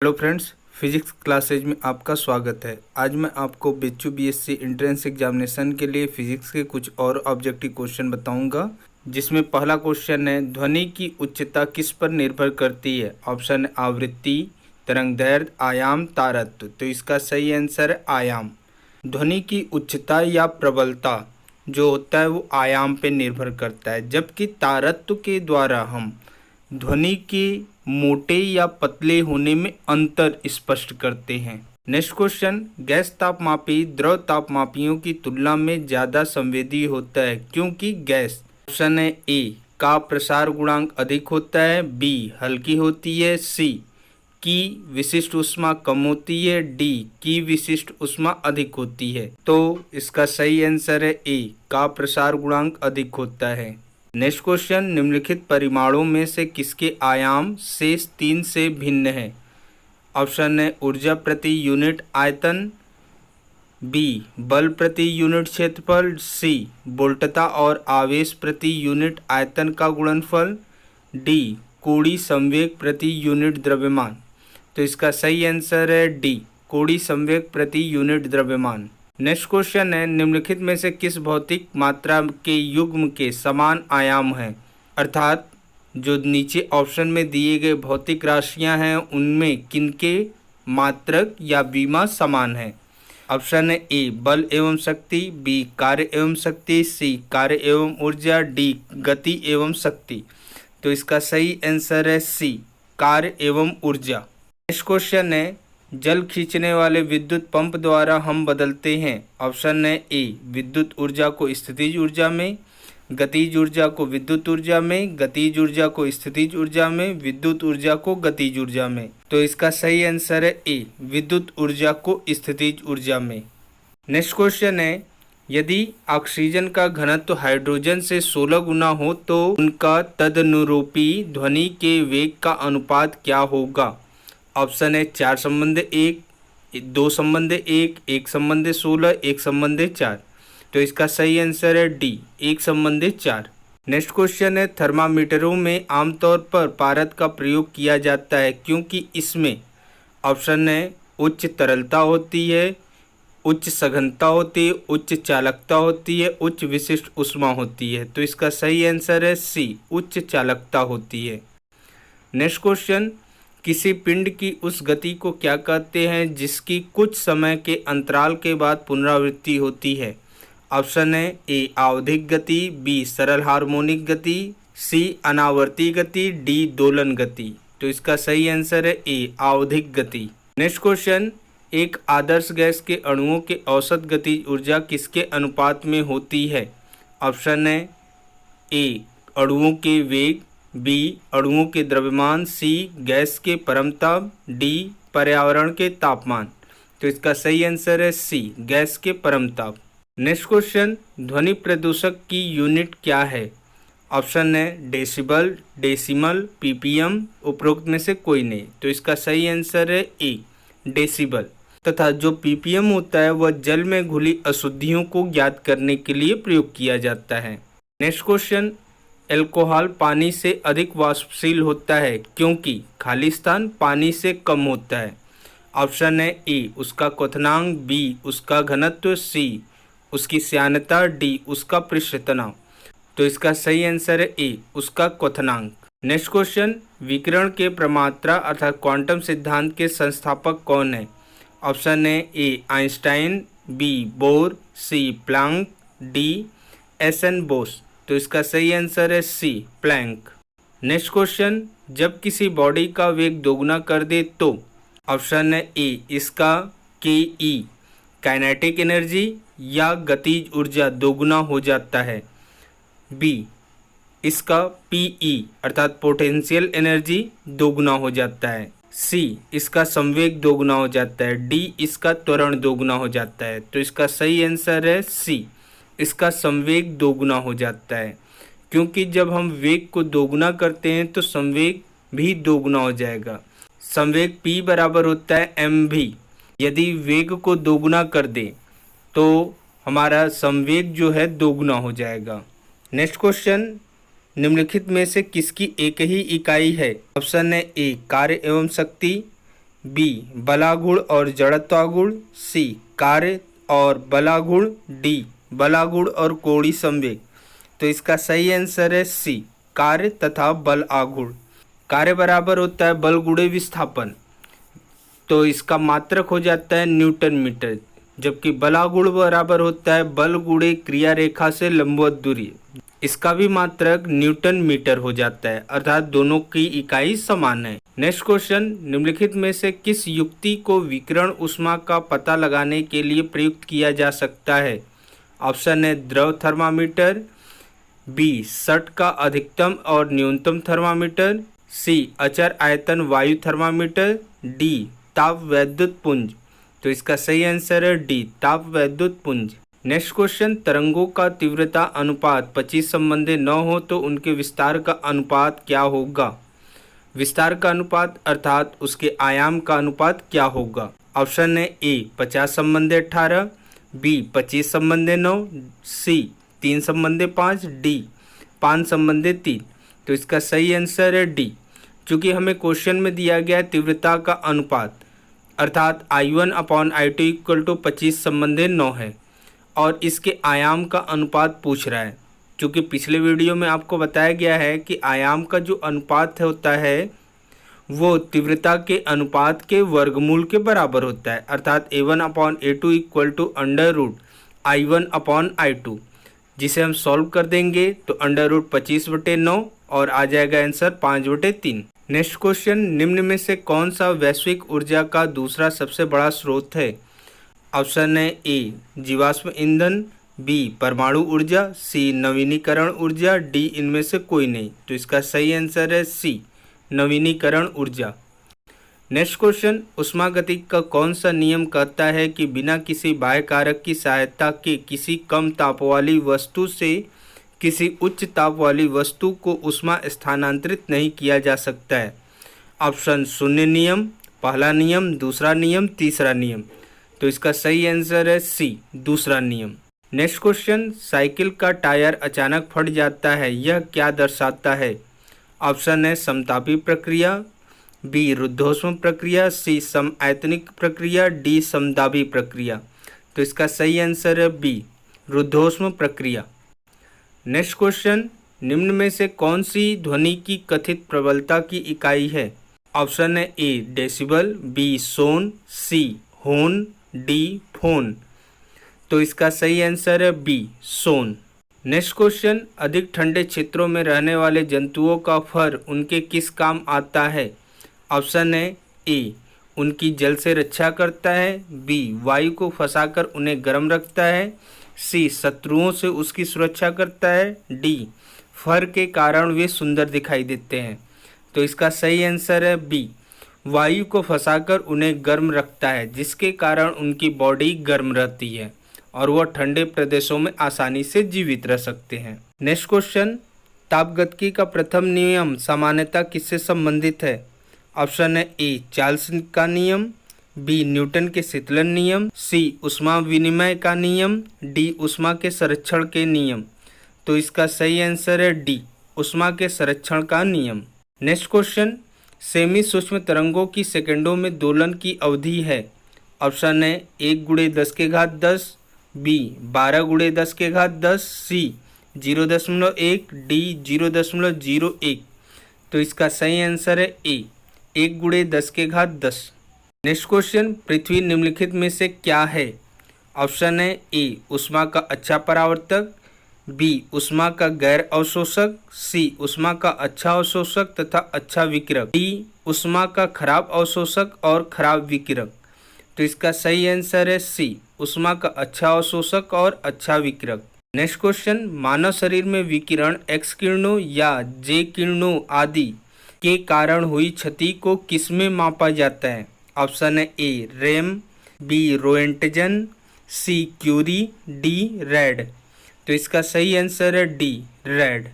Hello friends, physics classes में आपका स्वागत है। आज मैं आपको BHU BSc एंट्रेंस एग्जामिनेशन के लिए फिजिक्स के कुछ और ऑब्जेक्टिव क्वेश्चन बताऊंगा, जिसमें पहला क्वेश्चन है, ध्वनि की उच्चता किस पर निर्भर करती है? ऑप्शन है आवृत्ति, तरंगदैर्घ्य, आयाम, तारत्व। तो इसका सही आंसर है आयाम। ध्वनि की उच्चता या प्रबलता जो होता है वो आयाम पे निर्भर करता है, जबकि तारत्व के द्वारा हम ध्वनि के मोटे या पतले होने में अंतर स्पष्ट करते हैं। नेक्स्ट क्वेश्चन, गैस तापमापी द्रव तापमापियों की तुलना में ज़्यादा संवेदी होता है, क्योंकि गैस। ऑप्शन है ए का प्रसार गुणांक अधिक होता है, बी हल्की होती है, सी की विशिष्ट ऊष्मा कम होती है, डी की विशिष्ट ऊष्मा अधिक होती है। तो इसका सही आंसर है ए का प्रसार गुणांक अधिक होता है। नेक्स्ट क्वेश्चन, निम्नलिखित परिमाणों में से किसके आयाम शेष 3 से भिन्न है? ऑप्शन है ऊर्जा प्रति यूनिट आयतन, बी बल प्रति यूनिट क्षेत्रफल, सी वोल्टता और आवेश प्रति यूनिट आयतन का गुणनफल, डी कोणीय संवेग प्रति यूनिट द्रव्यमान। तो इसका सही आंसर है डी कोणीय संवेग प्रति यूनिट द्रव्यमान। नेक्स्ट क्वेश्चन है, निम्नलिखित में से किस भौतिक मात्रा के युग्म के समान आयाम हैं? अर्थात जो नीचे ऑप्शन में दिए गए भौतिक राशियां हैं उनमें किनके मात्रक या विमा समान है? ऑप्शन है ए बल एवं शक्ति, बी कार्य एवं शक्ति, सी कार्य एवं ऊर्जा, डी गति एवं शक्ति। तो इसका सही आंसर है सी कार्य एवं ऊर्जा। नेक्स्ट क्वेश्चन है, जल खींचने वाले विद्युत पंप द्वारा हम बदलते हैं। ऑप्शन है ए विद्युत ऊर्जा को स्थितिज ऊर्जा में, गतिज ऊर्जा को विद्युत ऊर्जा में, गतिज ऊर्जा को स्थितिज ऊर्जा में, विद्युत ऊर्जा को गतिज ऊर्जा में। तो इसका सही आंसर है ए विद्युत ऊर्जा को स्थितिज ऊर्जा में। नेक्स्ट क्वेश्चन है, यदि ऑक्सीजन का घनत्व हाइड्रोजन से 16 गुना हो तो उनका तदनुरूपी ध्वनि के वेग का अनुपात क्या होगा? ऑप्शन है 4 संबंध 1, 2 संबंध 1, 1 संबंध 16, 1 संबंध 4। तो इसका सही आंसर है डी 1 संबंध 4। नेक्स्ट क्वेश्चन है, थर्मामीटरों में आमतौर पर पारद का प्रयोग किया जाता है क्योंकि इसमें ऑप्शन है उच्च तरलता होती है, उच्च सघनता होती है, उच्च चालकता होती है, उच्च विशिष्ट ऊष्मा होती है। तो इसका सही आंसर है सी उच्च चालकता होती है। नेक्स्ट क्वेश्चन, किसी पिंड की उस गति को क्या कहते हैं जिसकी कुछ समय के अंतराल के बाद पुनरावृत्ति होती है? ऑप्शन है ए आवधिक गति, बी सरल हार्मोनिक गति, सी अनावर्ती गति, डी दोलन गति। तो इसका सही आंसर है ए आवधिक गति। नेक्स्ट क्वेश्चन, एक आदर्श गैस के अणुओं के औसत गतिज ऊर्जा किसके अनुपात में होती है? ऑप्शन है ए अणुओं के वेग, बी अणुओं के द्रव्यमान, सी गैस के परमताप, डी पर्यावरण के तापमान। तो इसका सही आंसर है सी गैस के परमताप। नेक्स्ट क्वेश्चन, ध्वनि प्रदूषक की यूनिट क्या है? ऑप्शन है डेसिबल, डेसिमल, पीपीएम, उपरोक्त में से कोई नहीं। तो इसका सही आंसर है ए डेसिबल। तथा जो पीपीएम होता है वह जल में घुली अशुद्धियों को ज्ञात करने के लिए प्रयोग किया जाता है। नेक्स्ट क्वेश्चन, अल्कोहल पानी से अधिक वाष्पशील होता है क्योंकि खाली स्थान पानी से कम होता है। ऑप्शन है ए उसका क्वथनांक, बी उसका घनत्व, सी उसकी श्यानता, डी उसका पृष्ठ तनाव। तो इसका सही आंसर है ए उसका क्वथनांक। नेक्स्ट क्वेश्चन, विकिरण के प्रमात्रा अर्थात क्वांटम सिद्धांत के संस्थापक कौन है? ऑप्शन है ए आइंस्टाइन, बी बोर, सी प्लांक, डी एस.एन. बोस। तो इसका सही आंसर है सी प्लैंक। नेक्स्ट क्वेश्चन, जब किसी बॉडी का वेग दोगुना कर दे तो? ऑप्शन है ए इसका के ई काइनेटिक एनर्जी या गतिज ऊर्जा दोगुना हो जाता है, बी इसका पी ई अर्थात पोटेंशियल एनर्जी दोगुना हो जाता है, सी इसका संवेग दोगुना हो जाता है, डी इसका त्वरण दोगुना हो जाता है। तो इसका सही आंसर है सी इसका संवेग दोगुना हो जाता है, क्योंकि जब हम वेग को दोगुना करते हैं तो संवेग भी दोगुना हो जाएगा। संवेग p बराबर होता है mv। यदि वेग को दोगुना कर दे तो हमारा संवेग जो है दोगुना हो जाएगा। नेक्स्ट क्वेश्चन, निम्नलिखित में से किसकी एक ही इकाई है? ऑप्शन है ए कार्य एवं शक्ति, बी बलागुण और जड़त्वागुण, सी कार्य और बलागुण, डी बलागुण और कोणीय संवेग। तो इसका सही आंसर है सी कार्य तथा बल आगुण। कार्य बराबर होता है बल गुणे विस्थापन, तो इसका मात्रक हो जाता है न्यूटन मीटर, जबकि बलागुण बराबर होता है बल गुणे क्रिया रेखा से लंबवत दूरी, इसका भी मात्रक न्यूटन मीटर हो जाता है, अर्थात दोनों की इकाई समान है। नेक्स्ट क्वेश्चन, निम्नलिखित में से किस युक्ति को विकिरण ऊष्मा का पता लगाने के लिए प्रयुक्त किया जा सकता है? ऑप्शन है द्रव थर्मामीटर, बी सट का अधिकतम और न्यूनतम थर्मामीटर, सी अचर आयतन वायु थर्मामीटर, डी ताप वैद्युत पुंज। तो इसका सही आंसर है डी ताप वैद्युत पुंज। नेक्स्ट क्वेश्चन, तरंगों का तीव्रता अनुपात 25 संबंधी न हो तो उनके विस्तार का अनुपात क्या होगा? विस्तार का अनुपात अर्थात उसके आयाम का अनुपात क्या होगा? ऑप्शन है ए 50 संबंधी 18, बी 25 संबंधी 9, सी 3 संबंधी 5, डी 5 संबंधी 3। तो इसका सही आंसर है डी, क्योंकि हमें क्वेश्चन में दिया गया तीव्रता का अनुपात अर्थात I1/I2 इक्वल टू 25 संबंधी 9 है और इसके आयाम का अनुपात पूछ रहा है। क्योंकि पिछले वीडियो में आपको बताया गया है कि आयाम का जो अनुपात होता है वो तीव्रता के अनुपात के वर्गमूल के बराबर होता है, अर्थात A1/A2 इक्वल टू √I1/I2, जिसे हम सॉल्व कर देंगे तो √25/9 और आ जाएगा आंसर 5/3। नेक्स्ट क्वेश्चन, निम्न में से कौन सा वैश्विक ऊर्जा का दूसरा सबसे बड़ा स्रोत है? ऑप्शन है ए जीवाश्म ईंधन, बी परमाणु ऊर्जा, सी नवीनीकरण ऊर्जा, डी इनमें से कोई नहीं। तो इसका सही आंसर है सी नवीनीकरण ऊर्जा। नेक्स्ट क्वेश्चन, ऊष्मागतिकी का कौन सा नियम कहता है कि बिना किसी बाह्य कारक की सहायता के किसी कम ताप वाली वस्तु से किसी उच्च ताप वाली वस्तु को ऊष्मा स्थानांतरित नहीं किया जा सकता है? ऑप्शन शून्य नियम, पहला नियम, दूसरा नियम, तीसरा नियम। तो इसका सही आंसर है सी दूसरा नियम। नेक्स्ट क्वेश्चन, साइकिल का टायर अचानक फट जाता है, यह क्या दर्शाता है? ऑप्शन है समतापी प्रक्रिया, बी रुद्धोष्म प्रक्रिया, सी समआयतनिक प्रक्रिया, डी समदाबी प्रक्रिया। तो इसका सही आंसर है बी रुद्धोष्म प्रक्रिया। नेक्स्ट क्वेश्चन, निम्न में से कौन सी ध्वनि की कथित प्रबलता की इकाई है? ऑप्शन है ए डेसिबल, बी सोन, सी होन, डी फोन। तो इसका सही आंसर है बी सोन। नेक्स्ट क्वेश्चन, अधिक ठंडे क्षेत्रों में रहने वाले जंतुओं का फर उनके किस काम आता है? ऑप्शन है ए उनकी जल से रक्षा करता है, बी वायु को फंसाकर उन्हें गर्म रखता है, सी शत्रुओं से उसकी सुरक्षा करता है, डी फर के कारण वे सुंदर दिखाई देते हैं। तो इसका सही आंसर है बी वायु को फंसाकर उन्हें गर्म रखता है, जिसके कारण उनकी बॉडी गर्म रहती है और वह ठंडे प्रदेशों में आसानी से जीवित रह सकते हैं। नेक्स्ट क्वेश्चन, तापगतिकी का प्रथम नियम सामान्यतः किससे संबंधित है? ऑप्शन है ए चार्ल्स का नियम, बी न्यूटन के शीतलन नियम, सी ऊष्मा विनिमय का नियम, डी ऊष्मा के संरक्षण के नियम। तो इसका सही आंसर है डी ऊष्मा के संरक्षण का नियम। नेक्स्ट क्वेश्चन, सेमी सूक्ष्म तरंगों की सेकंडों में दोलन की अवधि है? ऑप्शन है 1×10⁻10, बी 12×10⁻10, सी 0.1, डी 0.01। तो इसका सही आंसर है ए 1×10⁻10। नेक्स्ट क्वेश्चन, पृथ्वी निम्नलिखित में से क्या है? ऑप्शन है ए ऊष्मा का अच्छा परावर्तक, बी ऊष्मा का गैर अवशोषक, सी ऊष्मा का अच्छा अवशोषक तथा अच्छा विकिरक, डी ऊष्मा का खराब अवशोषक और खराब विकिरक। तो इसका सही आंसर है सी ऊष्मा का अच्छा अवशोषक और अच्छा विकिरक। नेक्स्ट क्वेश्चन, मानव शरीर में विकिरण एक्स किरणों या जे किरणों आदि के कारण हुई क्षति को किसमें मापा जाता है? ऑप्शन है ए रैम, बी रोएंटजन, सी क्यूरी, डी रैड। तो इसका सही आंसर है डी रैड।